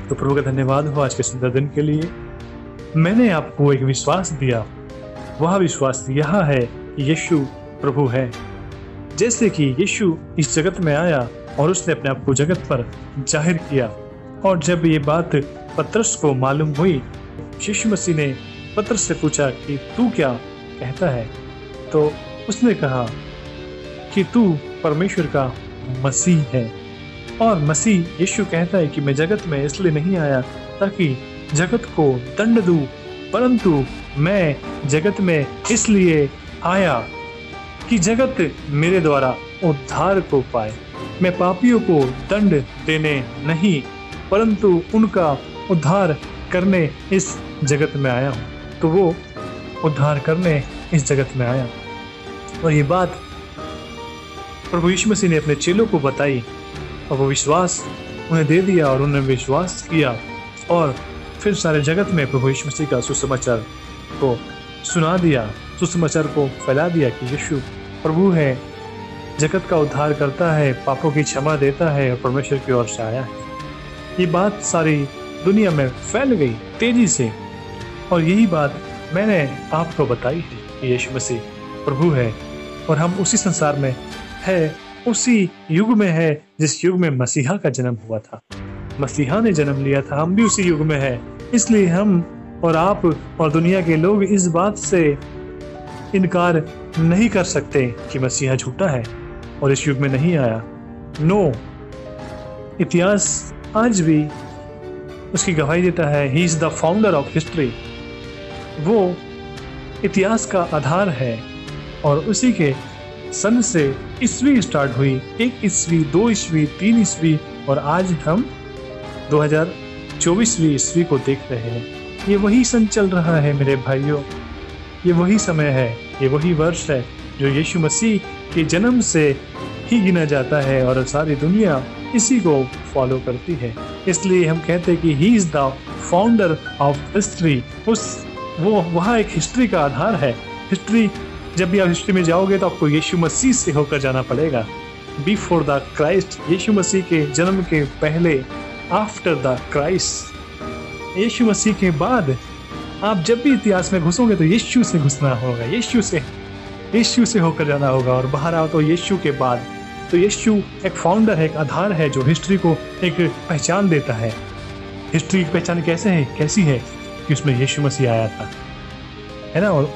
तो प्रभु का धन्यवाद हो आज के सुंदर दिन के लिए। मैंने आपको एक विश्वास दिया, वह विश्वास यह है कि यीशु प्रभु है। जैसे कि यीशु इस जगत में आया और उसने अपने आप को जगत पर जाहिर किया, और जब ये बात पतरस को मालूम हुई, यीशु मसीह ने पतरस से पूछा कि तू क्या कहता है, तो उसने कहा कि तू परमेश्वर का मसीह है। और मसीह यीशु कहता है कि मैं जगत में इसलिए नहीं आया ताकि जगत को दंड दूं, परंतु मैं जगत में इसलिए आया कि जगत मेरे द्वारा उद्धार को पाए। मैं पापियों को दंड देने नहीं, परंतु उनका उद्धार करने इस जगत में आया हूँ। तो वो उद्धार करने इस जगत में आया, और ये बात प्रभु यीशु मसीह ने अपने चेलों को बताई, और वो विश्वास उन्हें दे दिया और उन्होंने विश्वास किया, और फिर सारे जगत में प्रभु यीशु मसीह का सुसमाचार को सुना दिया, सुसमाचार को फैला दिया कि यीशु प्रभु है, जगत का उद्धार करता है, पापों की क्षमा देता है और परमेश्वर की ओर से आया है। ये बात सारी दुनिया में फैल गई तेजी से, और यही बात मैंने आपको बताई है कि यीशु मसीह प्रभु है, और हम उसी संसार में है, उसी युग में है जिस युग में मसीहा का जन्म हुआ था। मसीहा ने जन्म लिया था, हम भी उसी युग में है। इसलिए हम और आप और दुनिया के लोग इस बात से इनकार नहीं कर सकते कि मसीहा झूठा है और इस युग में नहीं आया। नो, इतिहास आज भी उसकी गवाही देता है। He is the founder of history. वो इतिहास का आधार है, और उसी के सन से ईस्वी स्टार्ट हुई, 1 ईस्वी, 2 ईस्वी, 3 ईस्वी, और आज हम 2024वीं ईस्वी को देख रहे हैं। ये वही सन चल रहा है मेरे भाइयों, ये वही समय है, ये वही वर्ष है जो यीशु मसीह के जन्म से ही गिना जाता है, और सारी दुनिया इसी को फॉलो करती है। इसलिए हम कहते हैं कि he is the founder of history. वो वहाँ एक हिस्ट्री का आधार है। हिस्ट्री, जब भी आप हिस्ट्री में जाओगे तो आपको यीशु मसीह से होकर जाना पड़ेगा। बिफोर द क्राइस्ट, यीशु मसीह के जन्म के पहले, आफ्टर द क्राइस्ट, यीशु मसीह के बाद आप जब भी इतिहास में घुसोगे तो यीशु से घुसना होगा, यीशु से होकर जाना होगा, और बाहर आओ तो यीशु के बाद। तो यीशु एक फाउंडर है, एक आधार है जो हिस्ट्री को एक पहचान देता है। हिस्ट्री की पहचान कैसी है कि उसमें यीशु मसीह आया था, है ना, और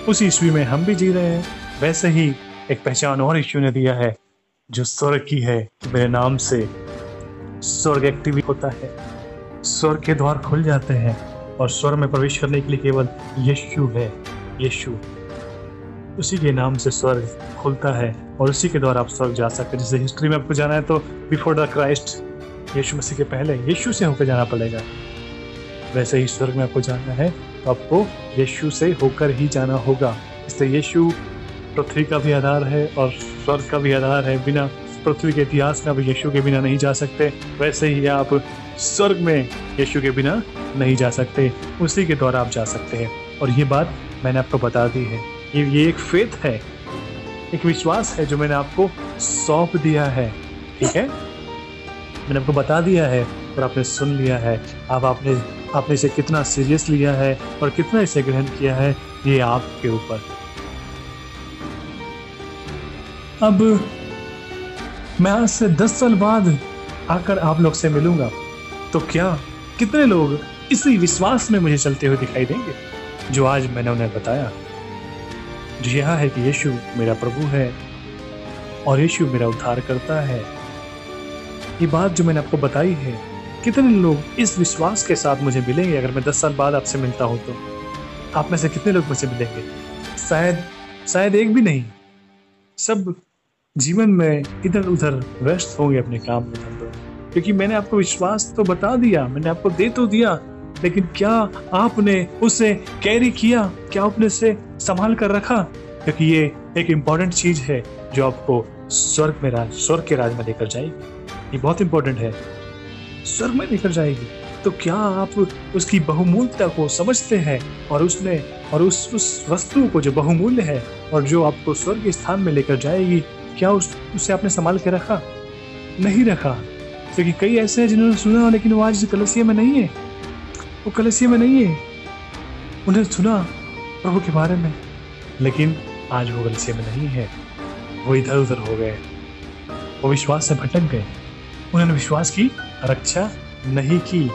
उसी ईस्वी में हम भी जी रहे हैं। वैसे ही एक पहचान और यीशु ने दिया है जो स्वर्ग की है। मेरे नाम से स्वर्ग एक्टिव होता है, स्वर्ग के द्वार खुल जाते हैं, और स्वर्ग में प्रवेश करने के लिए केवल यीशु है। यीशु, उसी के नाम से स्वर्ग खुलता है, और उसी के द्वारा आप स्वर्ग जा सकते हैं। जैसे हिस्ट्री में आपको जाना है तो बिफोर द क्राइस्ट, यीशु मसीह के पहले यीशु से होकर जाना पड़ेगा। वैसे ही स्वर्ग में आपको जाना है तो आपको यीशु से होकर ही जाना होगा। इसलिए यीशु पृथ्वी का भी आधार है और स्वर्ग का भी आधार है। बिना पृथ्वी के इतिहास में आप यीशु के बिना नहीं जा सकते, वैसे ही आप स्वर्ग में यीशु के बिना नहीं जा सकते, उसी के द्वारा आप जा सकते हैं। और ये बात मैंने आपको बता दी है। ये एक फेथ है, एक विश्वास है जो मैंने आपको सौंप दिया है। ठीक है, मैंने आपको बता दिया है और आपने सुन लिया है। अब आपने इसे कितना सीरियस लिया है और कितना इसे ग्रहण किया है, ये आपके ऊपर। अब मैं आज से 10 साल बाद आकर आप लोग से मिलूंगा, तो क्या कितने लोग इसी विश्वास में मुझे चलते हुए दिखाई देंगे जो आज मैंने उन्हें बताया, जो यह है कि यीशु मेरा प्रभु है और यीशु मेरा उद्धार करता है। ये बात जो मैंने आपको बताई है, कितने लोग इस विश्वास के साथ मुझे मिलेंगे? अगर मैं 10 साल बाद आपसे मिलता हूं तो आप में से कितने लोग मुझे मिलेंगे? शायद एक भी नहीं। सब जीवन में इधर उधर व्यस्त होंगे अपने काम में धंधों, क्योंकि मैंने आपको विश्वास तो बता दिया, मैंने आपको दे तो दिया, लेकिन क्या आपने उसे कैरी किया? क्या आपने उसे संभाल कर रखा? क्योंकि ये एक इम्पॉर्टेंट चीज है जो आपको स्वर्ग के राज में लेकर जाएगी। ये बहुत इंपॉर्टेंट है, स्वर्ग में लेकर जाएगी। तो क्या आप उसकी बहुमूल्यता को समझते हैं और उस वस्तु को जो बहुमूल्य है और जो आपको स्वर्ग के स्थान में लेकर जाएगी, क्या उसे आपने संभाल के रखा? नहीं रखा। क्योंकि कई ऐसे हैं जिन्होंने सुना लेकिन वो आज कलीसिया में नहीं है, वो कलीसिया में नहीं है। उन्हें सुना प्रभु के बारे में, लेकिन आज वो कलीसिया में नहीं है, वो इधर उधर हो गए, वो विश्वास से भटक गए, उन्होंने विश्वास की रक्षा नहीं की।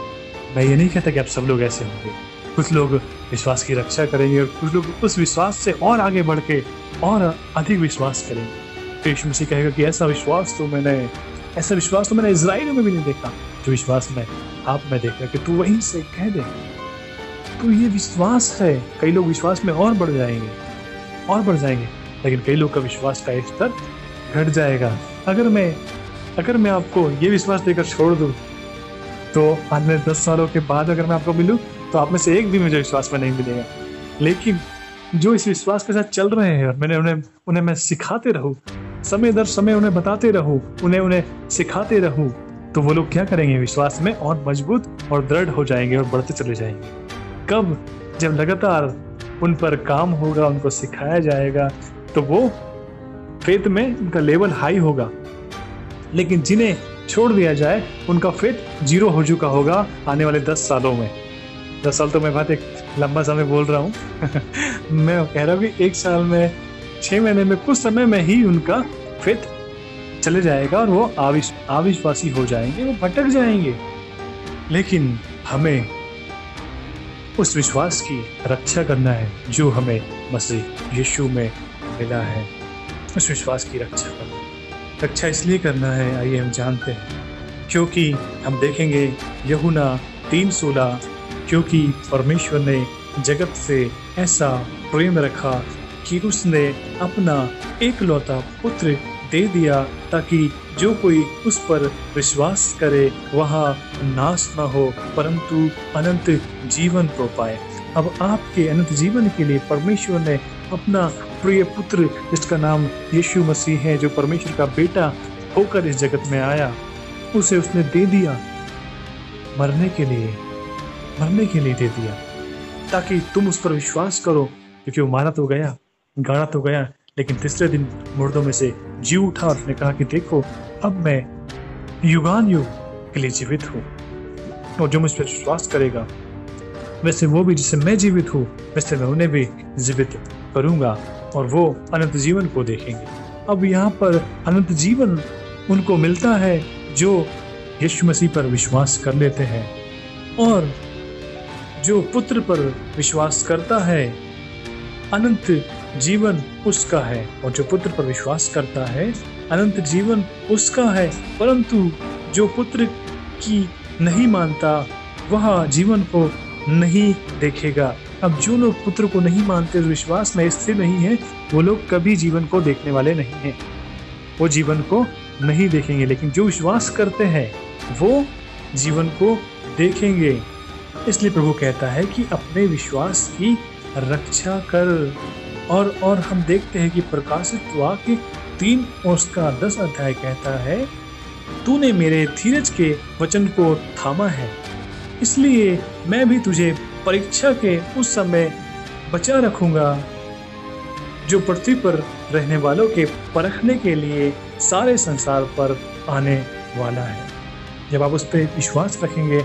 मैं ये नहीं कहता कि आप सब लोग ऐसे होंगे, कुछ लोग विश्वास की रक्षा करेंगे और कुछ लोग उस विश्वास से और आगे बढ़ के और अधिक विश्वास करेंगे। तो यीशु मसीह कहेगा कि ऐसा विश्वास तो मैंने इजराइल में भी नहीं देखा जो विश्वास में आप में देखा, कि तू वहीं से कह दे। तो ये विश्वास है। कई लोग विश्वास में और बढ़ जाएंगे, लेकिन कई लोग का विश्वास का स्तर घट जाएगा। अगर मैं आपको ये विश्वास देकर छोड़ दूं, तो आज मैं 10 सालों के बाद अगर मैं आपको मिलूं, तो आप में से एक भी मुझे विश्वास में नहीं मिलेगा। लेकिन जो इस विश्वास के साथ चल रहे हैं और उन्हें मैं सिखाते रहूं, समय दर समय उन्हें बताते रहूं, उन्हें सिखाते रहूं, तो वो लोग क्या करेंगे? विश्वास में और मजबूत और दृढ़ हो जाएंगे और बढ़ते चले जाएंगे। कब? जब लगातार उन पर काम होगा, उनको सिखाया जाएगा, तो वो फेथ में उनका लेवल हाई होगा। लेकिन जिन्हें छोड़ दिया जाए, उनका फेथ 0 हो चुका होगा आने वाले 10 सालों में। 10 साल तो मैं बात एक लंबा समय बोल रहा हूँ मैं कह रहा हूँ कि 1 साल में, 6 महीने में, कुछ समय में ही उनका फेथ चले जाएगा और वो अविश्वासी हो जाएंगे, वो भटक जाएंगे। लेकिन हमें उस विश्वास की रक्षा करना है जो हमें मसीह यीशु में मिला है। उस विश्वास की रक्षा इसलिए करना है, आइए हम जानते हैं, क्योंकि हम देखेंगे यूहन्ना 3:16, क्योंकि परमेश्वर ने जगत से ऐसा प्रेम रखा कि उसने अपना एकलौता पुत्र दे दिया, ताकि जो कोई उस पर विश्वास करे वहाँ नाश न हो, परंतु अनंत जीवन को पाए। अब आपके अनंत जीवन के लिए परमेश्वर ने अपना प्रिय पुत्र, जिसका नाम यीशु मसीह है, जो परमेश्वर का बेटा होकर इस जगत में आया, उसे उसने दे दिया मरने के लिए दे दिया, ताकि तुम उस पर विश्वास करो। क्योंकि वो मारा तो गया, गाड़ा तो गया, लेकिन तीसरे दिन मुर्दों में से जी उठा और उसने कहा कि देखो, अब मैं युगान युग के लिए जीवित हूँ, और जो मुझ पर विश्वास करेगा, वैसे वो भी जिससे मैं जीवित हूँ, वैसे मैं उन्हें भी जीवित करूँगा, और वो अनंत जीवन को देखेंगे। अब यहाँ पर अनंत जीवन उनको मिलता है जो यीशु मसीह पर विश्वास कर लेते हैं, और जो पुत्र पर विश्वास करता है, अनंत जीवन उसका है। और जो पुत्र पर विश्वास करता है, अनंत जीवन उसका है। परंतु जो पुत्र की नहीं मानता, वह जीवन को नहीं देखेगा। अब जो लोग पुत्र को नहीं मानते, विश्वास में स्थिर नहीं है, वो लोग कभी जीवन को देखने वाले नहीं हैं, वो जीवन को नहीं देखेंगे। लेकिन जो विश्वास करते हैं, वो जीवन को देखेंगे। इसलिए प्रभु कहता है कि अपने विश्वास की रक्षा कर। और हम देखते हैं कि प्रकाशित वाक्य 3 और उसका 10 अध्याय कहता है, तूने मेरे धीरज के वचन को थामा है, इसलिए मैं भी तुझे परीक्षा के उस समय बचा रखूंगा जो पृथ्वी पर रहने वालों के परखने के लिए सारे संसार पर आने वाला है। जब आप उस पर विश्वास रखेंगे,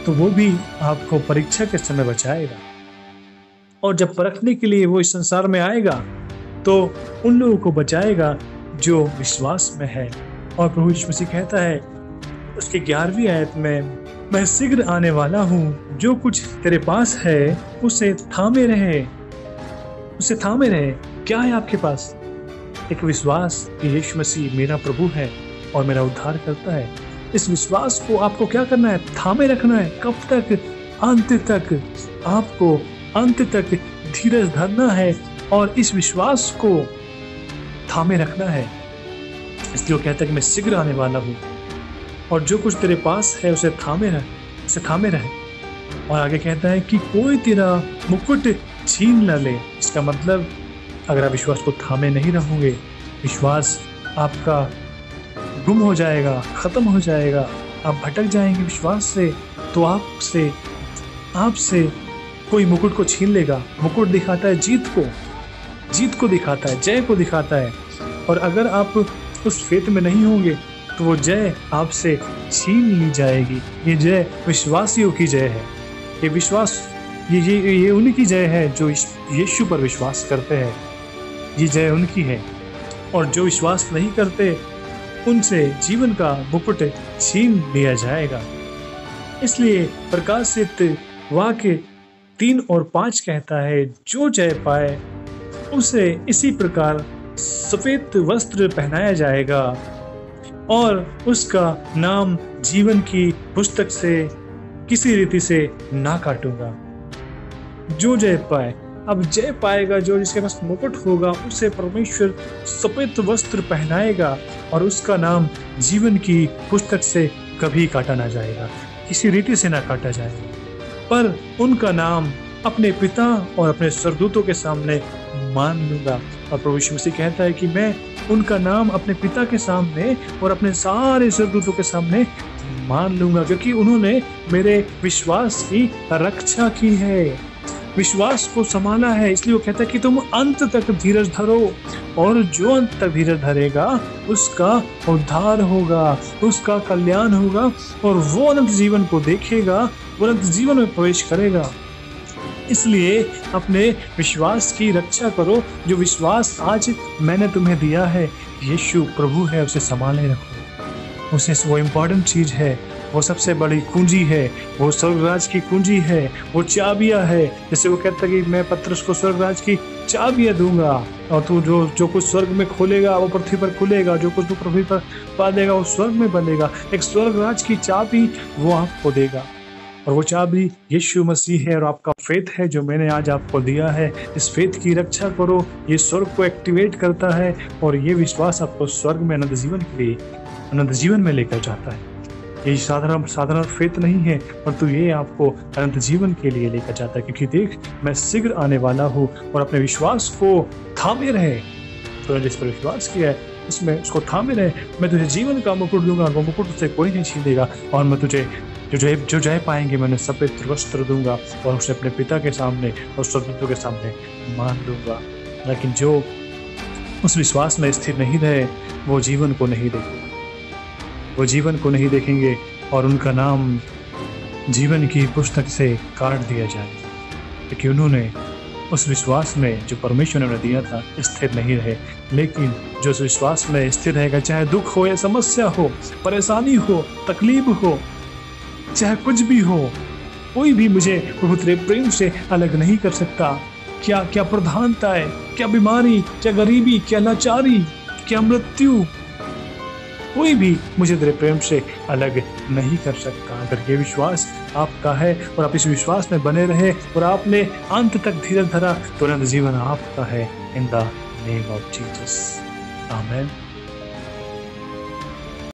तो वो भी आपको परीक्षा के समय बचाएगा। और जब परखने के लिए वो इस संसार में आएगा, तो उन लोगों को बचाएगा जो विश्वास में है। और प्रभु यीशु मसीह कहता है उसके 11वीं आयत में, मैं शीघ्र आने वाला हूँ, जो कुछ तेरे पास है उसे थामे रहे। क्या है आपके पास? एक विश्वास कि यीशु मसीह मेरा प्रभु है और मेरा उद्धार करता है। इस विश्वास को आपको क्या करना है? थामे रखना है। कब तक? अंत तक। आपको अंत तक धीरज धरना है और इस विश्वास को थामे रखना है। इसलिए वो कहता है कि मैं शीघ्र आने वाला हूँ, और जो कुछ तेरे पास है उसे थामे रहे। और आगे कहता है कि कोई तेरा मुकुट छीन न ले। इसका मतलब, अगर आप विश्वास को थामे नहीं रहोगे, विश्वास आपका गुम हो जाएगा, खत्म हो जाएगा, आप भटक जाएंगे विश्वास से, तो आपसे कोई मुकुट को छीन लेगा। मुकुट दिखाता है जीत को दिखाता है, जय को दिखाता है। और अगर आप उस फेथ में नहीं होंगे, तो वो जय आपसे छीन ली जाएगी। ये जय विश्वासियों की जय है। ये विश्वास ये उन्हीं की जय है जो यीशु पर विश्वास करते हैं। ये जय उनकी है, और जो विश्वास नहीं करते उनसे जीवन का मुकुट छीन लिया जाएगा। इसलिए प्रकाशित वाक्य 3 और 5 कहता है, जो जय पाए उसे इसी प्रकार सफेद वस्त्र पहनाया जाएगा और उसका नाम जीवन की पुस्तक से किसी रीति से ना काटूंगा। जो जय पाए, अब जय पाएगा जो जिसके पास मुकुट होगा, उसे परमेश्वर सफेद वस्त्र पहनाएगा और उसका नाम जीवन की पुस्तक से कभी काटा ना जाएगा, किसी रीति से ना काटा जाएगा, पर उनका नाम अपने पिता और अपने स्वर्गदूतों के सामने मान लूंगा। और प्रभु यीशु मसीह कहता है कि मैं उनका नाम अपने पिता के सामने और अपने सारे स्वर्गदूतों के सामने मान लूंगा, क्योंकि उन्होंने मेरे विश्वास की रक्षा की है, विश्वास को संभाला है। इसलिए वो कहता है कि तुम अंत तक धीरज धरो, और जो अंत तक धीरज धरेगा उसका उद्धार होगा, उसका कल्याण होगा, और वो अनंत जीवन को देखेगा, वो अनंत जीवन में प्रवेश करेगा। इसलिए अपने विश्वास की रक्षा करो। जो विश्वास आज मैंने तुम्हें दिया है, यीशु प्रभु है, उसे संभाले रखो। उसे वो इम्पोर्टेंट चीज है, वो सबसे बड़ी कुंजी है, वो स्वर्गराज की कुंजी है, वो चाबियां है। जैसे वो कहता है कि मैं पतरस को स्वर्गराज की चाबियां दूंगा, और तू जो कुछ स्वर्ग में खोलेगा वो पृथ्वी पर खुलेगा, जो कुछ तू पृथ्वी पर बांधेगा वो स्वर्ग में बंधेगा। एक स्वर्गराज की चाबी वो आपको देगा, और वो चाबी यीशु मसीह है और आपका फेथ है जो मैंने आज आपको दिया है। इस फेथ की रक्षा करो। ये स्वर्ग को एक्टिवेट करता है, और ये विश्वास आपको स्वर्ग में अनंत जीवन के लिए, अनंत जीवन में लेकर जाता है। ये साधारण फेथ नहीं है, परंतु ये आपको अनंत जीवन के लिए लेकर जाता है, क्योंकि देख मैं शीघ्र आने वाला हूँ। और अपने विश्वास को थामे रहे, तो जिस पर विश्वास किया है उसमें उसको थामे रहे। मैं तुझे जीवन का मुकुट दूंगा, वो मुकुट से कोई नहीं छीनेगा, और मैं तुझे जो जय पाएंगे मैंने सफेद वस्त्र दूंगा, और उसे अपने पिता के सामने और स्वर्गदूतों के सामने मान दूंगा। लेकिन जो उस विश्वास में स्थिर नहीं रहे, वो जीवन को नहीं देखेंगे, वो जीवन को नहीं देखेंगे, और उनका नाम जीवन की पुस्तक से काट दिया जाएगा, क्योंकि उन्होंने उस विश्वास में जो परमेश्वर ने दिया था स्थिर नहीं रहे। लेकिन जो उस विश्वास में स्थिर रहेगा, चाहे दुख हो या समस्या हो, परेशानी हो, तकलीफ हो, चाहे कुछ भी हो, कोई भी मुझे प्रभु तेरे प्रेम से अलग नहीं कर सकता। क्या क्या प्रधानता है, क्या बीमारी, क्या गरीबी, क्या लाचारी, क्या मृत्यु, कोई भी मुझे तेरे प्रेम से अलग नहीं कर सकता। अगर ये विश्वास आपका है और आप इस विश्वास में बने रहे और आपने अंत तक धीरज धरा, तो अनंत जीवन आपका है। In the name of Jesus, amen.